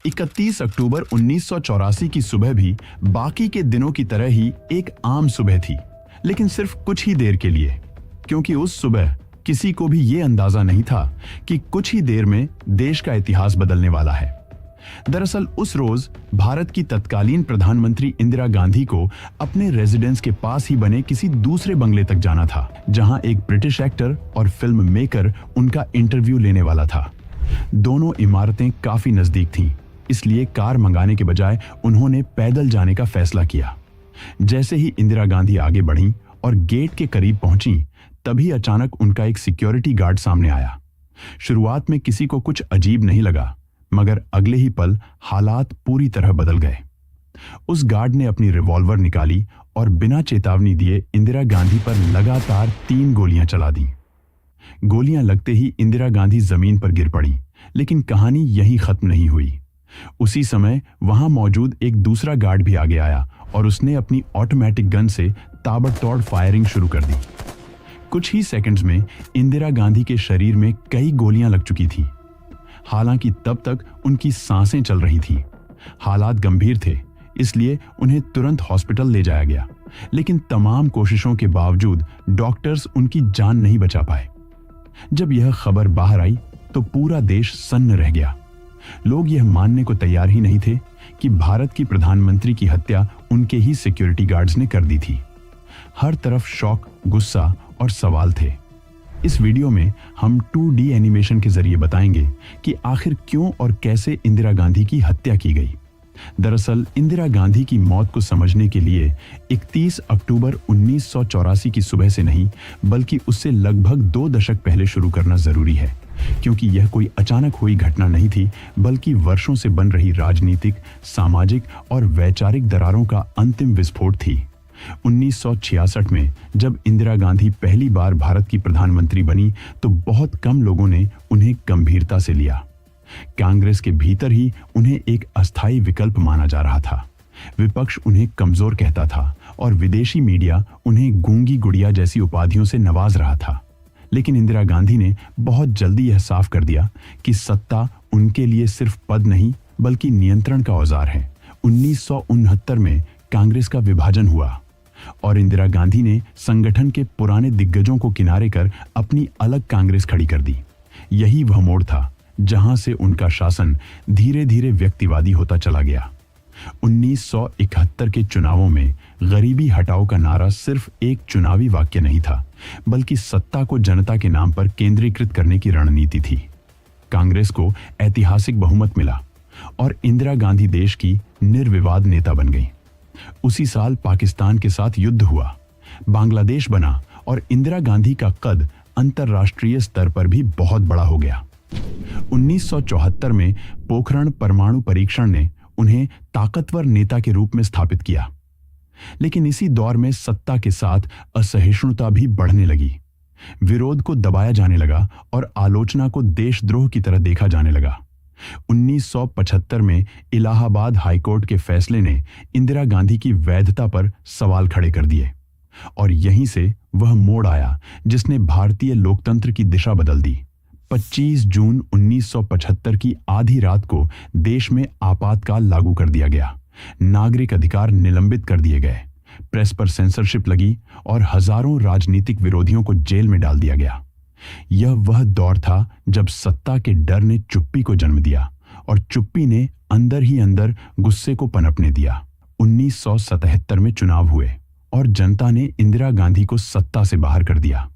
31 अक्टूबर 1984 की सुबह भी बाकी के दिनों की तरह ही एक आम सुबह थी, लेकिन सिर्फ कुछ ही देर के लिए, क्योंकि उस सुबह किसी को भी ये अंदाजा नहीं था कि कुछ ही देर में देश का इतिहास बदलने वाला है। दरअसल उस रोज भारत की तत्कालीन प्रधानमंत्री इंदिरा गांधी को अपने रेजिडेंस के पास ही बने किसी दूसरे बंगले तक जाना था, जहां एक ब्रिटिश एक्टर और फिल्म मेकर उनका इंटरव्यू लेने वाला था। दोनों इमारतें काफी नजदीक थीं, इसलिए कार मंगाने के बजाय उन्होंने पैदल जाने का फैसला किया। जैसे ही इंदिरा गांधी आगे बढ़ीं और गेट के करीब पहुंची, तभी अचानक उनका एक सिक्योरिटी गार्ड सामने आया। शुरुआत में किसी को कुछ अजीब नहीं लगा, मगर अगले ही पल हालात पूरी तरह बदल गए। उस गार्ड ने अपनी रिवॉल्वर निकाली और बिना चेतावनी दिए इंदिरा गांधी पर लगातार 3 गोलियां चला दी। गोलियां लगते ही इंदिरा गांधी जमीन पर गिर पड़ी, लेकिन कहानी यहीं खत्म नहीं हुई। उसी समय वहां मौजूद एक दूसरा गार्ड भी आगे आया और उसने अपनी ऑटोमेटिक गन से ताबड़तोड़ फायरिंग शुरू कर दी। कुछ ही सेकंड्स में इंदिरा गांधी के शरीर में कई गोलियां लग चुकी थीं। हालांकि तब तक उनकी सांसें चल रही थीं। हालात गंभीर थे, इसलिए उन्हें तुरंत हॉस्पिटल ले जाया गया, लेकिन तमाम कोशिशों के बावजूद डॉक्टर्स उनकी जान नहीं बचा पाए। जब यह खबर बाहर आई तो पूरा देश सन्न रह गया। लोग यह मानने को तैयार ही नहीं थे कि भारत की प्रधानमंत्री की हत्या उनके ही सिक्योरिटी गार्ड्स ने कर दी थी। हर तरफ शौक, गुस्सा और सवाल थे। इस वीडियो में हम 2D एनिमेशन के जरिए बताएंगे कि आखिर क्यों और कैसे इंदिरा गांधी की हत्या की गई। दरअसल इंदिरा गांधी की मौत को समझने के लिए 31 अक्टूबर 1984 की सुबह से नहीं, बल्कि उससे लगभग 2 दशक पहले शुरू करना जरूरी है, क्योंकि यह कोई अचानक हुई घटना नहीं थी, बल्कि वर्षों से बन रही राजनीतिक, सामाजिक और वैचारिक दरारों का अंतिम विस्फोट थी। 1966 में जब इंदिरा गांधी पहली बार भारत की प्रधानमंत्री बनी तो बहुत कम लोगों ने उन्हें गंभीरता से लिया। कांग्रेस के भीतर ही उन्हें एक अस्थायी विकल्प माना जा रहा था। विपक्ष उन्हें कमजोर कहता था और विदेशी मीडिया उन्हें गूंगी गुड़िया जैसी उपाधियों से नवाज रहा था। लेकिन इंदिरा गांधी ने बहुत जल्दी यह साफ कर दिया कि सत्ता उनके लिए सिर्फ पद नहीं, बल्कि नियंत्रण का औजार है। 1969 में कांग्रेस का विभाजन हुआ और इंदिरा गांधी ने संगठन के पुराने दिग्गजों को किनारे कर अपनी अलग कांग्रेस खड़ी कर दी। यही वह मोड़ था जहां से उनका शासन धीरे धीरे व्यक्तिवादी होता चला गया। 1971 के चुनावों में गरीबी हटाओ का नारा सिर्फ एक चुनावी वाक्य नहीं था, बल्कि सत्ता को जनता के नाम पर केंद्रीकृत करने की रणनीति थी। कांग्रेस को ऐतिहासिक बहुमत मिला और इंदिरा गांधी देश की निर्विवाद नेता बन गई। उसी साल पाकिस्तान के साथ युद्ध हुआ, बांग्लादेश बना और इंदिरा गांधी का कद अंतर्राष्ट्रीय स्तर पर भी बहुत बड़ा हो गया। 1974 में पोखरण परमाणु परीक्षण ने उन्हें ताकतवर नेता के रूप में स्थापित किया। लेकिन इसी दौर में सत्ता के साथ असहिष्णुता भी बढ़ने लगी। विरोध को दबाया जाने लगा और आलोचना को देशद्रोह की तरह देखा जाने लगा। 1975 में इलाहाबाद हाईकोर्ट के फैसले ने इंदिरा गांधी की वैधता पर सवाल खड़े कर दिए और यहीं से वह मोड़ आया जिसने भारतीय लोकतंत्र की दिशा बदल दी। 25 जून 1975 की आधी रात को देश में आपातकाल लागू कर दिया गया। नागरिक अधिकार निलंबित कर दिए गए, प्रेस पर सेंसरशिप लगी और हजारों राजनीतिक विरोधियों को जेल में डाल दिया गया। यह वह दौर था जब सत्ता के डर ने चुप्पी को जन्म दिया और चुप्पी ने अंदर ही अंदर गुस्से को पनपने दिया। 1977 में चुनाव हुए और जनता ने इंदिरा गांधी को सत्ता से बाहर कर दिया।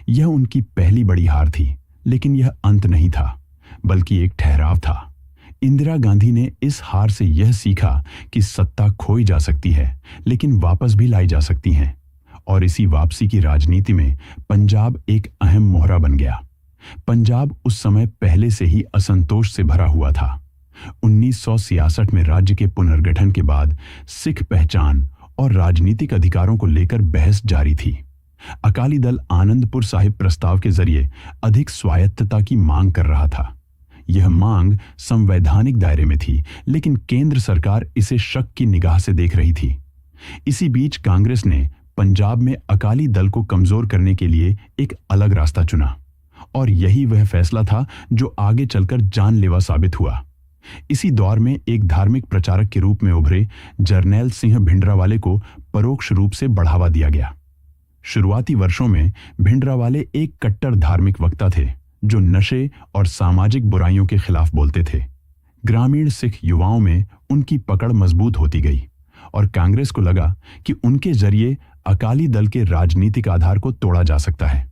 यह उनकी पहली बड़ी हार थी, लेकिन यह अंत नहीं था, बल्कि एक ठहराव था। इंदिरा गांधी ने इस हार से यह सीखा कि सत्ता खोई जा सकती है, लेकिन वापस भी लाई जा सकती है। और इसी वापसी की राजनीति में पंजाब एक अहम मोहरा बन गया। पंजाब उस समय पहले से ही असंतोष से भरा हुआ था। 1966 में राज्य के पुनर्गठन के बाद सिख पहचान और राजनीतिक अधिकारों को लेकर बहस जारी थी। अकाली दल आनंदपुर साहिब प्रस्ताव के जरिए अधिक स्वायत्तता की मांग कर रहा था। यह मांग संवैधानिक दायरे में थी, लेकिन केंद्र सरकार इसे शक की निगाह से देख रही थी। इसी बीच कांग्रेस ने पंजाब में अकाली दल को कमजोर करने के लिए एक अलग रास्ता चुना और यही वह फैसला था जो आगे चलकर जानलेवा साबित हुआ। इसी दौर में एक धार्मिक प्रचारक के रूप में उभरे जरनैल सिंह भिंडरावाले को परोक्ष रूप से बढ़ावा दिया गया। शुरुआती वर्षों में भिंडरावाले एक कट्टर धार्मिक वक्ता थे जो नशे और सामाजिक बुराइयों के खिलाफ बोलते थे। ग्रामीण सिख युवाओं में उनकी पकड़ मजबूत होती गई और कांग्रेस को लगा कि उनके जरिए अकाली दल के राजनीतिक आधार को तोड़ा जा सकता है।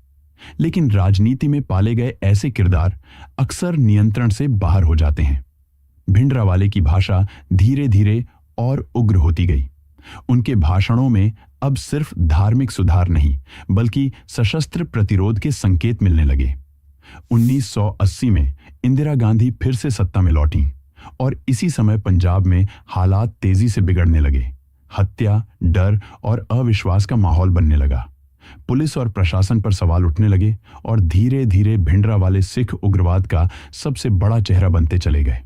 लेकिन राजनीति में पाले गए ऐसे किरदार अक्सर नियंत्रण से बाहर हो जाते हैं। भिंडरावाले की भाषा धीरे धीरे और उग्र होती गई। उनके भाषणों में अब सिर्फ धार्मिक सुधार नहीं बल्कि सशस्त्र प्रतिरोध के संकेत मिलने लगे। 1980 में इंदिरा गांधी फिर से सत्ता में लौटी और इसी समय पंजाब में हालात तेजी से बिगड़ने लगे। हत्या, डर और अविश्वास का माहौल बनने लगा। पुलिस और प्रशासन पर सवाल उठने लगे और धीरे धीरे भिंडरावाले सिख उग्रवाद का सबसे बड़ा चेहरा बनते चले गए।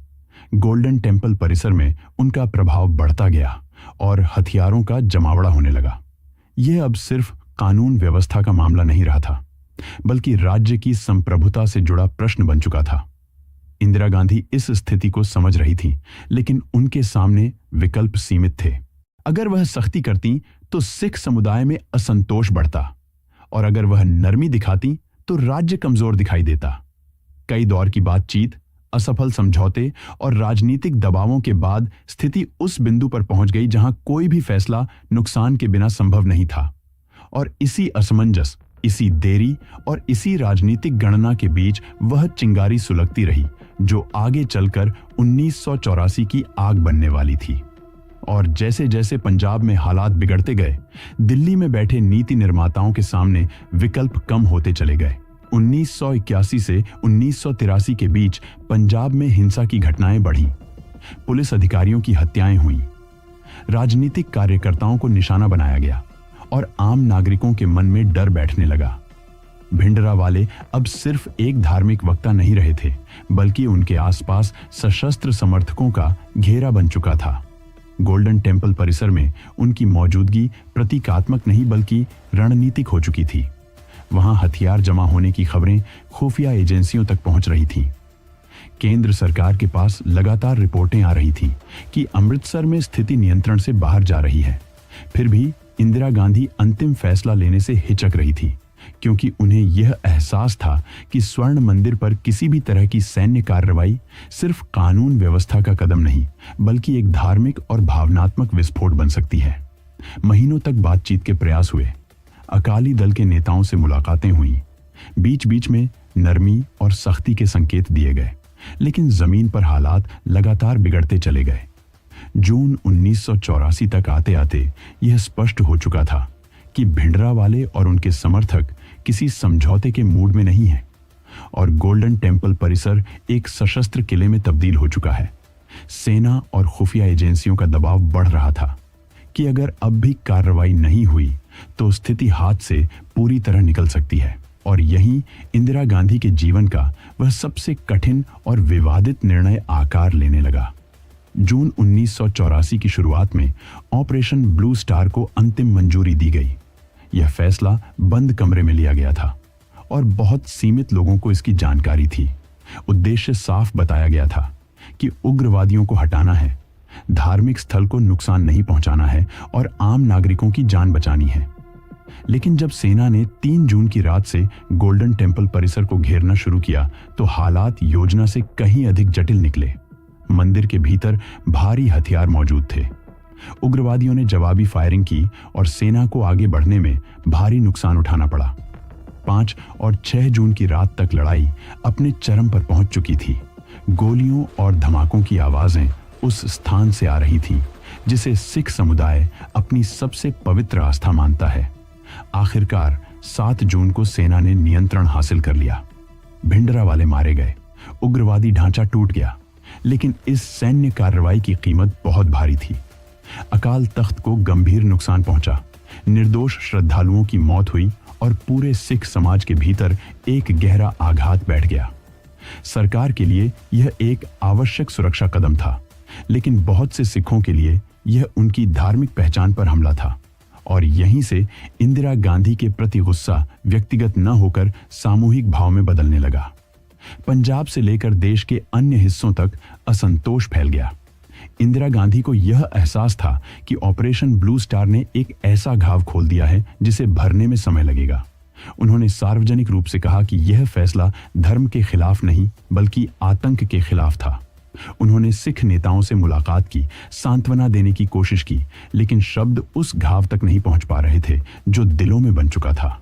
गोल्डन टेम्पल परिसर में उनका प्रभाव बढ़ता गया और हथियारों का जमावड़ा होने लगा। यह अब सिर्फ कानून व्यवस्था का मामला नहीं रहा था बल्कि राज्य की संप्रभुता से जुड़ा प्रश्न बन चुका था। इंदिरा गांधी इस स्थिति को समझ रही थी, लेकिन उनके सामने विकल्प सीमित थे। अगर वह सख्ती करती तो सिख समुदाय में असंतोष बढ़ता और अगर वह नरमी दिखाती तो राज्य कमजोर दिखाई देता। कई दौर की बातचीत, असफल समझौते और राजनीतिक दबावों के बाद स्थिति उस बिंदु पर पहुंच गई जहां कोई भी फैसला नुकसान के बिना संभव नहीं था। और इसी असमंजस, इसी देरी और इसी राजनीतिक गणना के बीच वह चिंगारी सुलगती रही जो आगे चलकर 1984 की आग बनने वाली थी। और जैसे जैसे पंजाब में हालात बिगड़ते गए, दिल्ली में बैठे नीति निर्माताओं के सामने विकल्प कम होते चले गए। 1981 से 1983 के बीच पंजाब में हिंसा की घटनाएं बढ़ीं, पुलिस अधिकारियों की हत्याएं हुईं, राजनीतिक कार्यकर्ताओं को निशाना बनाया गया और आम नागरिकों के मन में डर बैठने लगा। भिंडरावाले अब सिर्फ एक धार्मिक वक्ता नहीं रहे थे बल्कि उनके आसपास सशस्त्र समर्थकों का घेरा बन चुका था। गोल्डन टेम्पल परिसर में उनकी मौजूदगी प्रतीकात्मक नहीं बल्कि रणनीतिक हो चुकी थी। वहां हथियार जमा होने की खबरें खुफिया एजेंसियों तक पहुंच रही थीं। केंद्र सरकार के पास लगातार रिपोर्टें आ रही थीं कि अमृतसर में स्थिति नियंत्रण से बाहर जा रही है। फिर भी इंदिरा गांधी अंतिम फैसला लेने से हिचक रही थी क्योंकि उन्हें यह एहसास था कि स्वर्ण मंदिर पर किसी भी तरह की सैन्य कार्रवाई सिर्फ कानून व्यवस्था का कदम नहीं बल्कि एक धार्मिक और भावनात्मक विस्फोट बन सकती है। महीनों तक बातचीत के प्रयास हुए, अकाली दल के नेताओं से मुलाकातें हुई, बीच बीच में नरमी और सख्ती के संकेत दिए गए, लेकिन जमीन पर हालात लगातार बिगड़ते चले गए। जून 1984 तक आते आते यह स्पष्ट हो चुका था कि भिंडरावाले और उनके समर्थक किसी समझौते के मूड में नहीं हैं और गोल्डन टेम्पल परिसर एक सशस्त्र किले में तब्दील हो चुका है। सेना और खुफिया एजेंसियों का दबाव बढ़ रहा था कि अगर अब भी कार्रवाई नहीं हुई तो स्थिति हाथ से पूरी तरह निकल सकती है। और यहीं इंदिरा गांधी के जीवन का वह सबसे कठिन और विवादित निर्णय आकार लेने लगा। जून 1984 की शुरुआत में ऑपरेशन ब्लू स्टार को अंतिम मंजूरी दी गई। यह फैसला बंद कमरे में लिया गया था और बहुत सीमित लोगों को इसकी जानकारी थी। उद्देश्य साफ बताया गया था कि उग्रवादियों को हटाना है, धार्मिक स्थल को नुकसान नहीं पहुंचाना है और आम नागरिकों की जान बचानी है। लेकिन जब सेना ने 3 जून की रात से गोल्डन टेम्पल परिसर को घेरना शुरू किया तो हालात योजना से कहीं अधिक जटिल निकले। मंदिर के भीतर भारी हथियार मौजूद थे। उग्रवादियों ने जवाबी फायरिंग की और सेना को आगे बढ़ने में भारी नुकसान उठाना पड़ा। 5 और 6 जून की रात तक लड़ाई अपने चरम पर पहुंच चुकी थी। गोलियों और धमाकों की आवाजें उस स्थान से आ रही थीं जिसे सिख समुदाय अपनी सबसे पवित्र आस्था मानता है। आखिरकार 7 जून को सेना ने नियंत्रण हासिल कर लिया। भिंडरावाले मारे गए, उग्रवादी ढांचा टूट गया, लेकिन इस सैन्य कार्रवाई की कीमत बहुत भारी थी। अकाल तख्त को गंभीर नुकसान पहुंचा, निर्दोष श्रद्धालुओं की मौत हुई और पूरे सिख समाज के भीतर एक गहरा आघात बैठ गया। सरकार के लिए यह एक आवश्यक सुरक्षा कदम था, लेकिन बहुत से सिखों के लिए यह उनकी धार्मिक पहचान पर हमला था और यहीं से इंदिरा गांधी के प्रति गुस्सा व्यक्तिगत न होकर सामूहिक भाव में बदलने लगा। पंजाब से लेकर देश के अन्य हिस्सों तक असंतोष फैल गया। इंदिरा गांधी को यह एहसास था कि ऑपरेशन ब्लू स्टार ने एक ऐसा घाव खोल दिया है जिसे भरने में समय लगेगा। उन्होंने सार्वजनिक रूप से कहा कि यह फैसला धर्म के खिलाफ नहीं बल्कि आतंक के खिलाफ था। उन्होंने सिख नेताओं से मुलाकात की, सांत्वना देने की कोशिश की, लेकिन शब्द उस घाव तक नहीं पहुंच पा रहे थे जो दिलों में बन चुका था।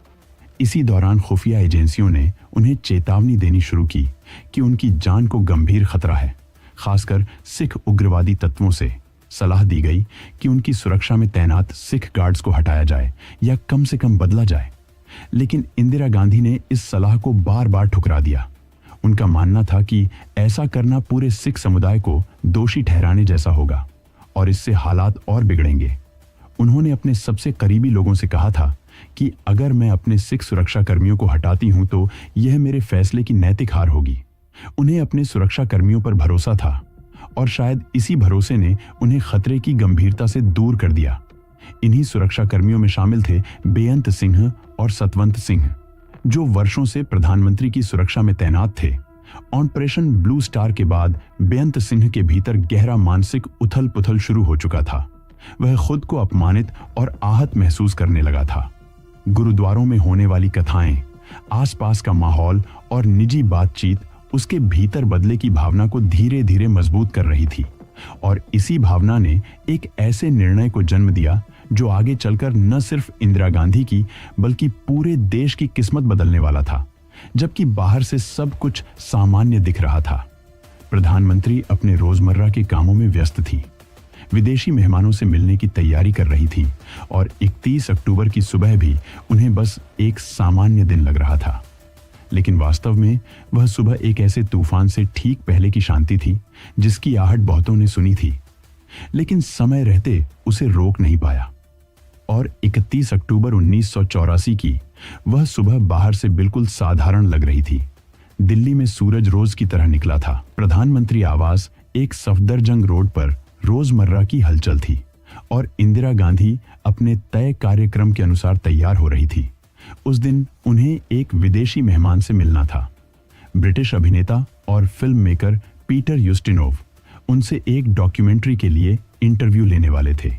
इसी दौरान खुफिया एजेंसियों ने उन्हें चेतावनी देनी शुरू की कि उनकी जान को गंभीर खतरा है। खासकर सिख उग्रवादी तत्वों से सलाह दी गई कि उनकी सुरक्षा में तैनात सिख गार्ड्स को हटाया जाए या कम से कम बदला जाए। लेकिन इंदिरा गांधी ने इस सलाह को बार बार ठुकरा दिया। उनका मानना था कि ऐसा करना पूरे सिख समुदाय को दोषी ठहराने जैसा होगा और इससे हालात और बिगड़ेंगे। उन्होंने अपने सबसे करीबी लोगों से कहा था कि अगर मैं अपने सिख सुरक्षा कर्मियों को हटाती हूं तो यह मेरे फैसले की नैतिक हार होगी। उन्हें अपने सुरक्षा कर्मियों पर भरोसा था और शायद इसी भरोसे ने उन्हें खतरे की गंभीरता से दूर कर दिया। इन्हीं सुरक्षा कर्मियों में शामिल थे बेअंत सिंह और सतवंत सिंह, जो वर्षों से प्रधानमंत्री की सुरक्षा में तैनात थे। ऑपरेशन ब्लू स्टार के बाद बेअंत सिंह के भीतर गहरा मानसिक उथल पुथल शुरू हो चुका था। वह खुद को अपमानित और आहत महसूस करने लगा था। गुरुद्वारों में होने वाली कथाएं, आसपास का माहौल और निजी बातचीत उसके भीतर बदले की भावना को धीरे धीरे मजबूत कर रही थी और इसी भावना ने एक ऐसे निर्णय को जन्म दिया जो आगे चलकर न सिर्फ इंदिरा गांधी की बल्कि पूरे देश की किस्मत बदलने वाला था। जबकि बाहर से सब कुछ सामान्य दिख रहा था, प्रधानमंत्री अपने रोजमर्रा के कामों में व्यस्त थी, विदेशी मेहमानों से मिलने की तैयारी कर रही थी और 31 अक्टूबर की सुबह भी उन्हें बस एक सामान्य दिन लग रहा था। लेकिन वास्तव में वह सुबह एक ऐसे तूफान से ठीक पहले की शांति थी जिसकी आहट बहुतों ने सुनी थी, लेकिन समय रहते उसे रोक नहीं पाया। और 31 अक्टूबर 1984 की वह सुबह बाहर से बिल्कुल साधारण लग रही थी। दिल्ली में सूरज रोज की तरह निकला था। प्रधानमंत्री आवास एक सफदरजंग रोड पर रोजमर्रा की हलचल थी और इंदिरा गांधी अपने तय कार्यक्रम के अनुसार तैयार हो रही थी। उस दिन उन्हें एक विदेशी मेहमान से मिलना था। ब्रिटिश अभिनेता और फिल्म मेकर पीटर यूस्टिनोव उनसे एक डॉक्यूमेंट्री के लिए इंटरव्यू लेने वाले थे।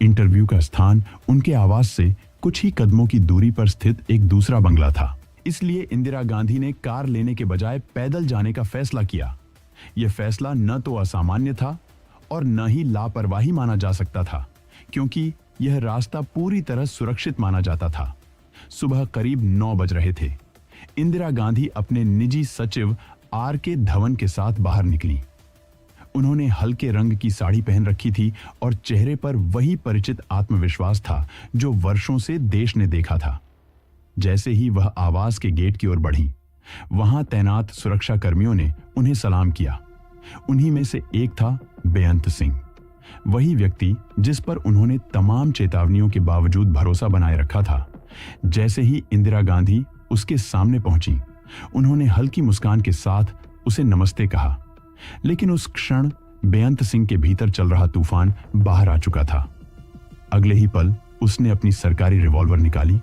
इंटरव्यू का स्थान उनके आवास से कुछ ही कदमों की दूरी पर स्थित एक दूसरा बंगला था। इसलिए इंदिरा गांधी ने कार लेने के बजाय पैदल जाने का फैसला किया। यह फैसला न तो असामान्य था और न ही लापरवाही माना जा सकता था, क्योंकि यह रास्ता पूरी तरह सुरक्षित माना जाता था। सुबह करीब 9 बज रहे थे। इंदिरा गांधी अपने निजी सचिव R.K. धवन के साथ बाहर निकली। उन्होंने हल्के रंग की साड़ी पहन रखी थी और चेहरे पर वही परिचित आत्मविश्वास था जो वर्षों से देश ने देखा था। जैसे ही वह आवास के गेट की ओर बढ़ी, वहां तैनात सुरक्षा कर्मियों ने उन्हें सलाम किया। उन्हीं में से एक था बेअंत सिंह, वही व्यक्ति जिस पर उन्होंने तमाम चेतावनियों के बावजूद भरोसा बनाए रखा था। जैसे ही इंदिरा गांधी उसके सामने पहुंची, उन्होंने हल्की मुस्कान के साथ उसे नमस्ते कहा। लेकिन उस क्षण बेअंत सिंह के भीतर चल रहा तूफान बाहर आ चुका था। अगले ही पल उसने अपनी सरकारी रिवॉल्वर निकाली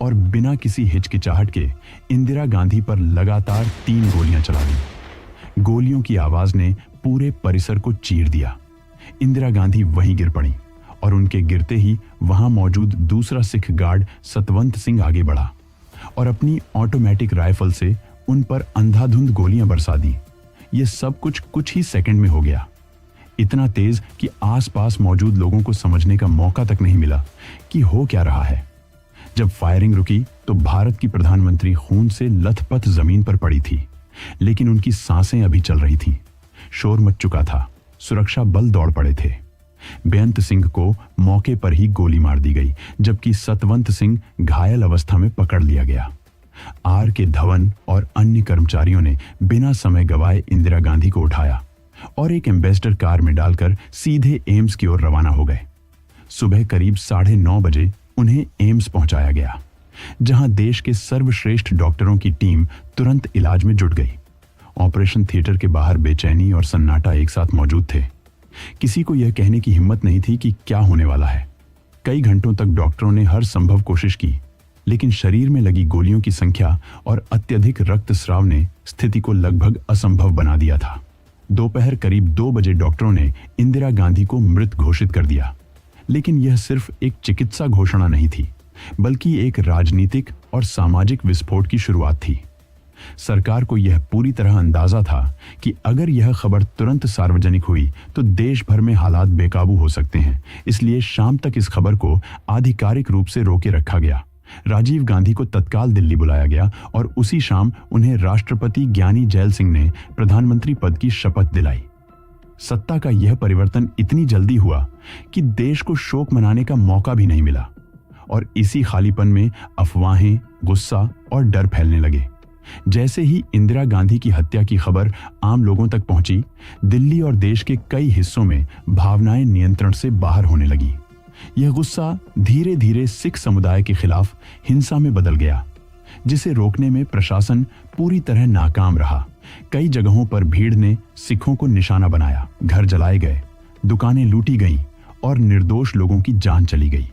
और बिना किसी हिचकिचाहट के इंदिरा गांधी पर लगातार 3 गोलियां चला दी। गोलियों की आवाज ने पूरे परिसर को चीर दिया। इंदिरा गांधी वहीं गिर पड़ी और उनके गिरते ही वहां मौजूद दूसरा सिख गार्ड सतवंत सिंह आगे बढ़ा और अपनी ऑटोमेटिक राइफल से उन पर अंधाधुंध गोलियां बरसा दी। यह सब कुछ ही सेकंड में हो गया, इतना तेज कि आसपास मौजूद लोगों को समझने का मौका तक नहीं मिला कि हो क्या रहा है। जब फायरिंग रुकी तो भारत की प्रधानमंत्री खून से लथपथ जमीन पर पड़ी थी, लेकिन उनकी सांसें अभी चल रही थीं। शोर मच चुका था, सुरक्षा बल दौड़ पड़े थे। बेअंत सिंह को मौके पर ही गोली मार दी गई, जबकि सतवंत सिंह घायल अवस्था में पकड़ लिया गया। R.K. धवन और अन्य कर्मचारियों ने बिना समय गवाए इंदिरा गांधी को उठाया और एक एम्बेसडर कार में डालकर सीधे एम्स की ओर रवाना हो गए। सुबह करीब 9:30 बजे उन्हें एम्स पहुंचाया गया, जहां देश के सर्वश्रेष्ठ डॉक्टरों की टीम तुरंत इलाज में जुट गई। ऑपरेशन थिएटर के बाहर बेचैनी और सन्नाटा एक साथ मौजूद थे। किसी को यह कहने की हिम्मत नहीं थी कि क्या होने वाला है। कई घंटों तक डॉक्टरों ने हर संभव कोशिश की, लेकिन शरीर में लगी गोलियों की संख्या और अत्यधिक रक्तस्राव ने स्थिति को लगभग असंभव बना दिया था। दोपहर करीब 2 बजे डॉक्टरों ने इंदिरा गांधी को मृत घोषित कर दिया। लेकिन यह सिर्फ एक चिकित्सा घोषणा नहीं थी, बल्कि एक राजनीतिक और सामाजिक विस्फोट की शुरुआत थी। सरकार को यह पूरी तरह अंदाजा था कि अगर यह खबर तुरंत सार्वजनिक हुई तो देश भर में हालात बेकाबू हो सकते हैं। इसलिए शाम तक इस खबर को आधिकारिक रूप से रोके रखा गया। राजीव गांधी को तत्काल दिल्ली बुलाया गया और उसी शाम उन्हें राष्ट्रपति ज्ञानी जैल सिंह ने प्रधानमंत्री पद की शपथ दिलाई। सत्ता का यह परिवर्तन इतनी जल्दी हुआ कि देश को शोक मनाने का मौका भी नहीं मिला और इसी खालीपन में अफवाहें, गुस्सा और डर फैलने लगे। जैसे ही इंदिरा गांधी की हत्या की खबर आम लोगों तक पहुंची, दिल्ली और देश के कई हिस्सों में भावनाएं नियंत्रण से बाहर होने लगी। यह गुस्सा धीरे धीरे सिख समुदाय के खिलाफ हिंसा में बदल गया, जिसे रोकने में प्रशासन पूरी तरह नाकाम रहा। कई जगहों पर भीड़ ने सिखों को निशाना बनाया, घर जलाए गए, दुकानें लूटी गईं और निर्दोष लोगों की जान चली गई।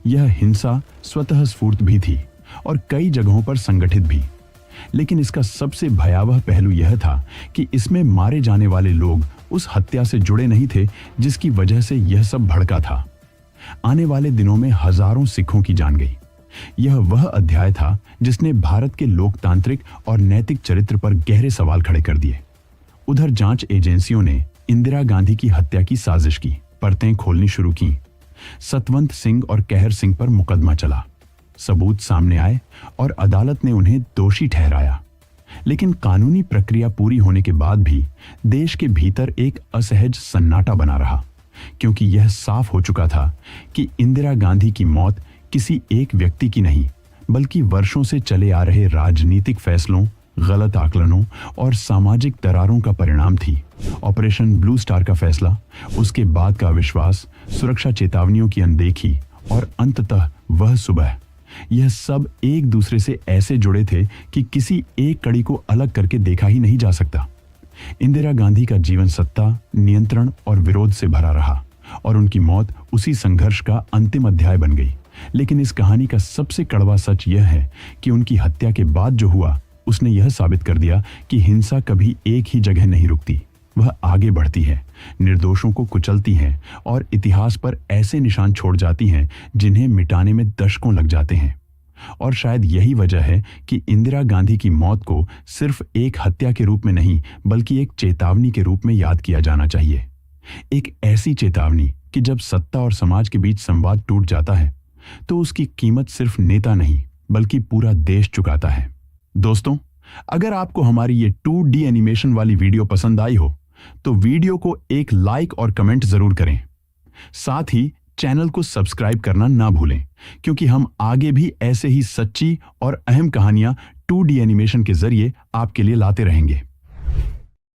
यह हिंसा स्वतः स्फूर्त भी थी और कई जगहों पर संगठित भी। लेकिन इसका सबसे भयावह पहलू यह था कि इसमें मारे जाने वाले लोग उस हत्या से जुड़े नहीं थे जिसकी वजह से यह सब भड़का था। आने वाले दिनों में हजारों सिखों की जान गई। यह वह अध्याय था जिसने भारत के लोकतांत्रिक और नैतिक चरित्र पर गहरे सवाल खड़े कर दिए। उधर जांच एजेंसियों ने इंदिरा गांधी की हत्या की साजिश की परतें खोलनी शुरू की। सतवंत सिंह और कहर सिंह पर मुकदमा चला, सबूत सामने आए और अदालत ने उन्हें दोषी ठहराया। लेकिन कानूनी प्रक्रिया पूरी होने के बाद भी देश के भीतर एक असहज सन्नाटा बना रहा, क्योंकि यह साफ हो चुका था कि इंदिरा गांधी की मौत किसी एक व्यक्ति की नहीं, बल्कि वर्षों से चले आ रहे राजनीतिक फैसलों, गलत आकलनों और सामाजिक दरारों का परिणाम थी। ऑपरेशन ब्लू स्टार का फैसला, उसके बाद का अविश्वास, सुरक्षा चेतावनियों की अनदेखी और अंततः वह सुबह, यह सब एक दूसरे से ऐसे जुड़े थे कि किसी एक कड़ी को अलग करके देखा ही नहीं जा सकता। इंदिरा गांधी का जीवन सत्ता, नियंत्रण और विरोध से भरा रहा और उनकी मौत उसी संघर्ष का अंतिम अध्याय बन गई। लेकिन इस कहानी का सबसे कड़वा सच यह है कि उनकी हत्या के बाद जो हुआ, उसने यह साबित कर दिया कि हिंसा कभी एक ही जगह नहीं रुकती। वह आगे बढ़ती है, निर्दोषों को कुचलती है और इतिहास पर ऐसे निशान छोड़ जाती हैं जिन्हें मिटाने में दशकों लग जाते हैं। और शायद यही वजह है कि इंदिरा गांधी की मौत को सिर्फ एक हत्या के रूप में नहीं, बल्कि एक चेतावनी के रूप में याद किया जाना चाहिए। एक ऐसी चेतावनी कि जब सत्ता और समाज के बीच संवाद टूट जाता है तो उसकी कीमत सिर्फ नेता नहीं, बल्कि पूरा देश चुकाता है। दोस्तों, अगर आपको हमारी ये 2D एनिमेशन वाली वीडियो पसंद आई हो तो वीडियो को एक लाइक और कमेंट जरूर करें। साथ ही चैनल को सब्सक्राइब करना ना भूलें, क्योंकि हम आगे भी ऐसे ही सच्ची और अहम कहानियां 2D एनिमेशन के जरिए आपके लिए लाते रहेंगे।